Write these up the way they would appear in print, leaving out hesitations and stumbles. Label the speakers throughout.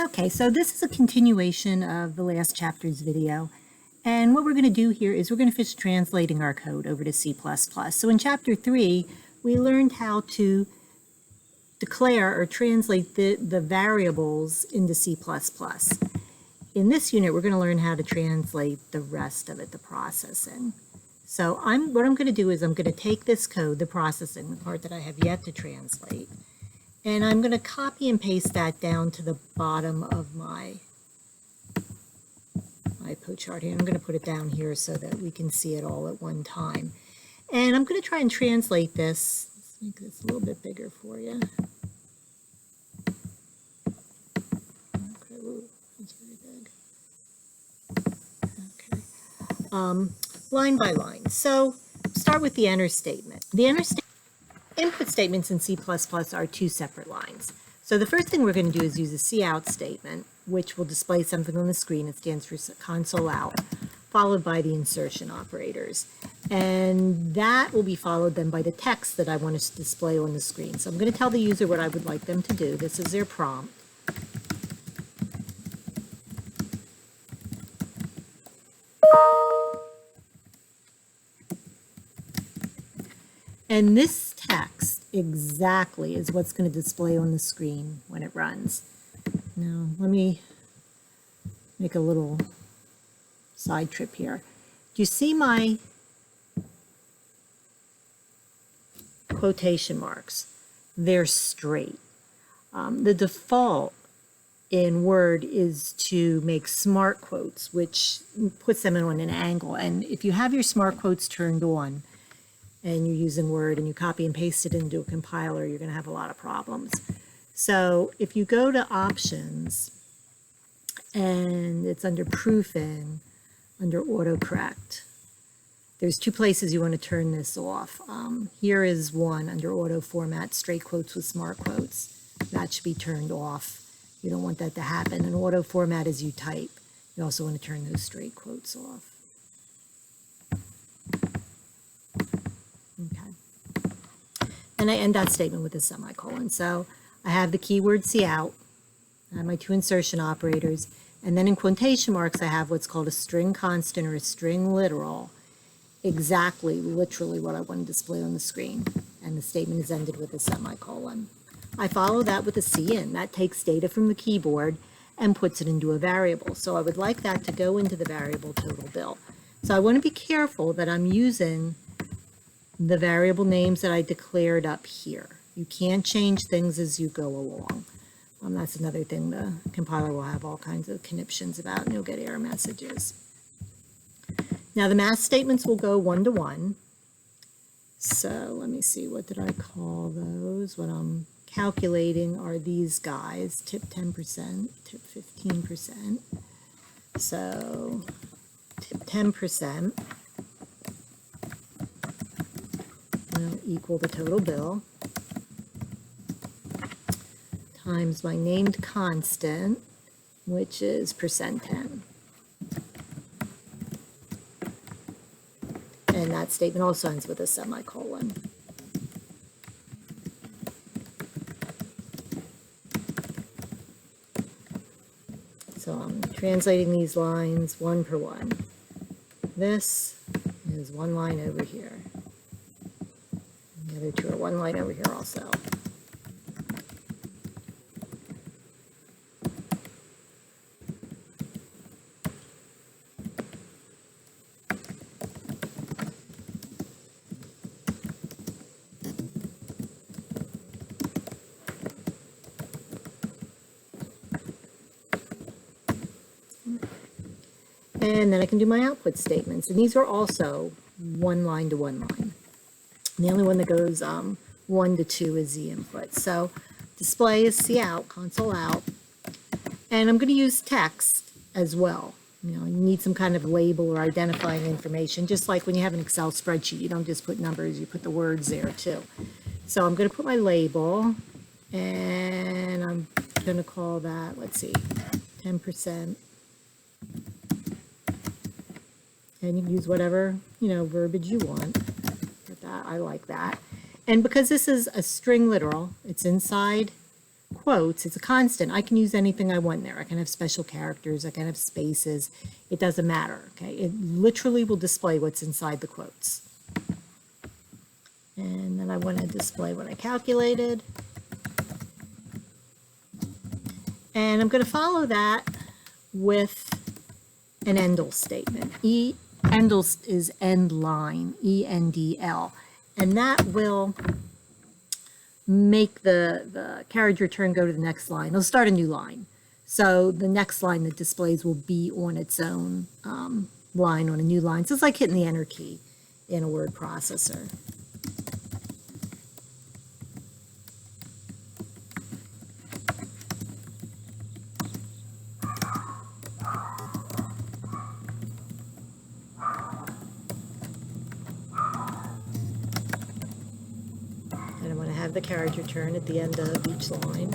Speaker 1: Okay, so this is a continuation of the last chapter's video. And what we're going to do here is we're going to finish translating our code over to C++. So in chapter 3, we learned how to declare or translate the variables into C++. In this unit, we're going to learn how to translate the rest of it, the processing. So what I'm going to do is I'm going to take this code, the processing, the part that I have yet to translate, and I'm going to copy and paste that down to the bottom of my flowchart here. I'm going to put it down here so that we can see it all at one time. And I'm going to try and translate this. Let's make this a little bit bigger for you. Okay, ooh, that's very big. Okay. Line by line. So start with the enter statement. The input statements in C++ are two separate lines. So the first thing we're going to do is use a cout statement, which will display something on the screen. It stands for console out, followed by the insertion operators. And that will be followed then by the text that I want to display on the screen. So I'm going to tell the user what I would like them to do. This is their prompt. And this text exactly is what's going to display on the screen when it runs. Now, let me make a little side trip here. Do you see my quotation marks? They're straight. The default in Word is to make smart quotes, which puts them on an angle. And if you have your smart quotes turned on, and you're using Word and you copy and paste it into a compiler, you're going to have a lot of problems. So if you go to Options, and it's under Proofing, under Autocorrect, there's two places you want to turn this off. Here is one under Auto Format, straight quotes with smart quotes. That should be turned off. You don't want that to happen. And Auto Format as you type. You also want to turn those straight quotes off. Okay. And I end that statement with a semicolon. So I have the keyword cout, I have my two insertion operators, and then in quotation marks I have what's called a string constant or a string literal, exactly, literally what I want to display on the screen. And the statement is ended with a semicolon. I follow that with a cin. That takes data from the keyboard and puts it into a variable. So I would like that to go into the variable total bill. So I want to be careful that I'm using the variable names that I declared up here. You can't change things as you go along. That's another thing the compiler will have all kinds of conniptions about, and you'll get error messages. Now the math statements will go one-to-one. So let me see, what did I call those? What I'm calculating are these guys, tip 10%, tip 15%. So tip 10% will equal the total bill times my named constant, which is %10. And that statement also ends with a semicolon. So I'm translating these lines one per one. This is one line over here. The other two are one line over here also. And then I can do my output statements. And these are also one line to one line. And the only one that goes 1 to 2 is the input. So display is cout, console out. And I'm going to use text as well. You know, you need some kind of label or identifying information, just like when you have an Excel spreadsheet. You don't just put numbers, you put the words there too. So I'm going to put my label, and I'm going to call that, let's see, 10%. And you can use whatever, verbiage you want. But that, I like that. And because this is a string literal, it's inside quotes, it's a constant. I can use anything I want there. I can have special characters, I can have spaces. It doesn't matter, okay? It literally will display what's inside the quotes. And then I want to display what I calculated. And I'm going to follow that with an ENDL statement. ENDL is end line, ENDL. And that will make the carriage return go to the next line. It'll start a new line. So the next line that displays will be on its own line, on a new line. So it's like hitting the enter key in a word processor. And I'm going to have the carriage return at the end of each line.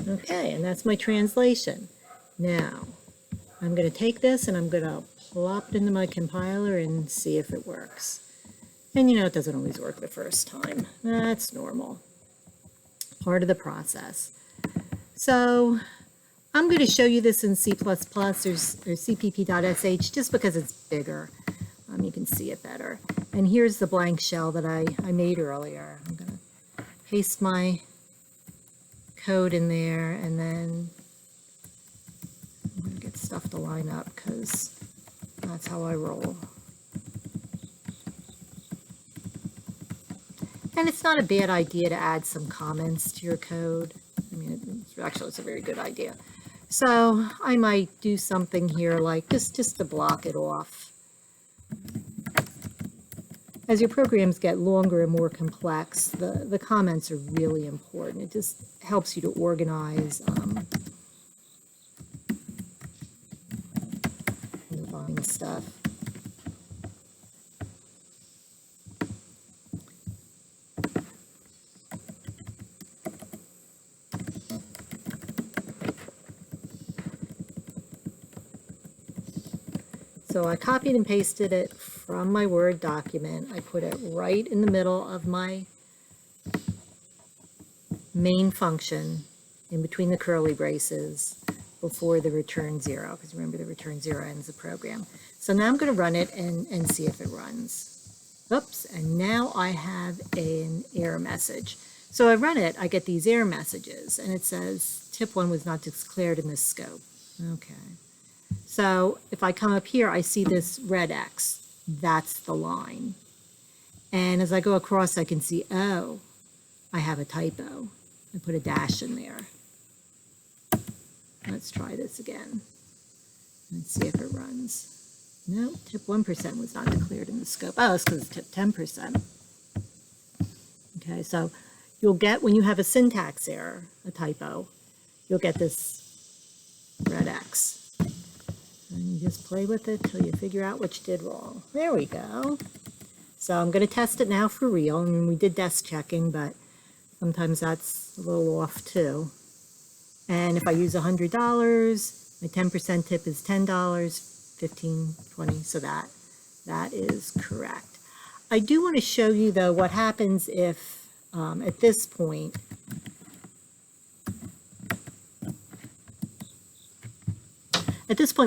Speaker 1: Okay, and that's my translation. Now, I'm going to take this and I'm going to plop it into my compiler and see if it works. And you know, it doesn't always work the first time. That's normal. Part of the process. So I'm going to show you this in C++ or cpp.sh just because it's bigger. You can see it better. And here's the blank shell that I made earlier. I'm going to paste my code in there, and then I'm going to get stuff to line up because that's how I roll. And it's not a bad idea to add some comments to your code. I mean, it's a very good idea. So I might do something here like just to block it off. As your programs get longer and more complex, the comments are really important. It just helps you to organize the line stuff. So I copied and pasted it from my Word document. I put it right in the middle of my main function in between the curly braces before the return 0, because remember the return 0 ends the program. So now I'm going to run it and see if it runs. Oops, and now I have an error message. So I run it, I get these error messages, and it says tip 1 was not declared in this scope. Okay. So if I come up here, I see this red X. That's the line. And as I go across, I can see, oh, I have a typo. I put a dash in there. Let's try this again. Let's see if it runs. No, tip 1% was not declared in the scope. Oh, it's because it's tip 10%. Okay, so you'll get, when you have a syntax error, a typo, you'll get this red X. And you just play with it till you figure out what you did wrong. There we go. So I'm going to test it now for real. I mean, we did desk checking, but sometimes that's a little off too. And if I use $100, my 10% tip is $10, 15, 20, so that is correct. I do want to show you though what happens if at this point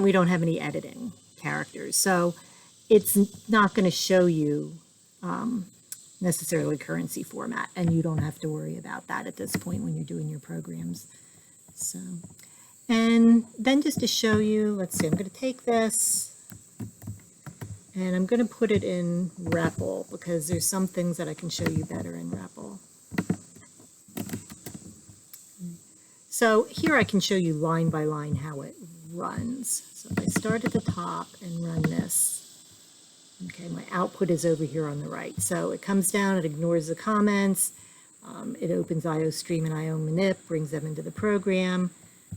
Speaker 1: we don't have any editing characters, so it's not going to show you necessarily currency format, and you don't have to worry about that at this point when you're doing your programs. So, and then just to show you, let's see, I'm going to take this and I'm going to put it in REPL because there's some things that I can show you better in REPL. So here I can show you line by line how it runs. So if I start at the top and run this, okay, my output is over here on the right. So it comes down, it ignores the comments, it opens IOStream and IOManip, brings them into the program,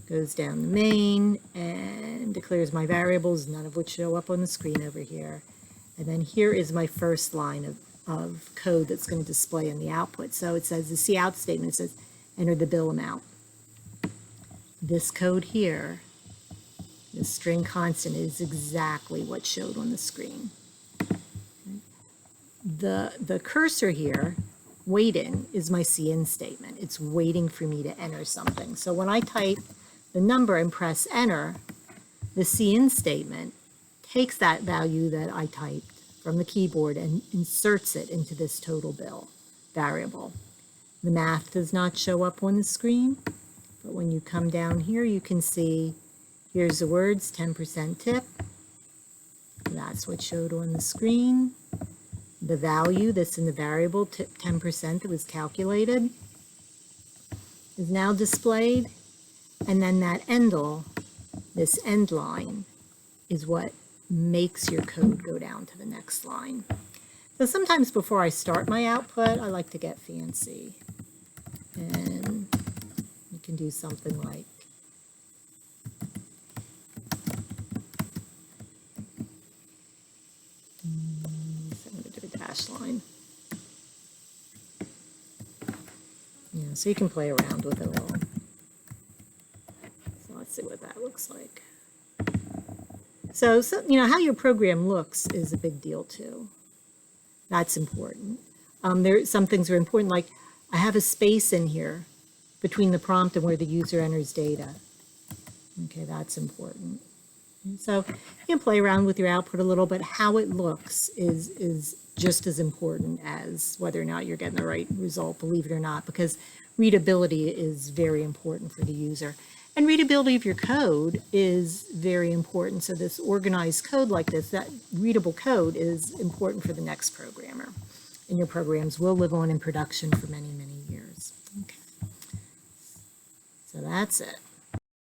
Speaker 1: goes down the main, and declares my variables, none of which show up on the screen over here. And then here is my first line of code that's going to display in the output. So it says the cout statement, it says enter the bill amount. this code here, the string constant, is exactly what showed on the screen. The cursor here, waiting, is my cin statement. It's waiting for me to enter something. So when I type the number and press enter, the cin statement takes that value that I typed from the keyboard and inserts it into this total bill variable. The math does not show up on the screen, but when you come down here, you can see here's the words 10% tip. That's what showed on the screen. The value that's in the variable, 10% that was calculated, is now displayed. And then that endl, this end line, is what makes your code go down to the next line. So sometimes before I start my output, I like to get fancy. And you can do something like I'm going to do a dash line. Yeah, so you can play around with it all. So let's see what that looks like. So you know, how your program looks is a big deal too. That's important. Some things are important, like I have a space in here between the prompt and where the user enters data. Okay, that's important. And so you can play around with your output a little, but how it looks is just as important as whether or not you're getting the right result, believe it or not, because readability is very important for the user. And readability of your code is very important. So this organized code like this, that readable code, is important for the next programmer. And your programs will live on in production for many, many years. Okay. So that's it.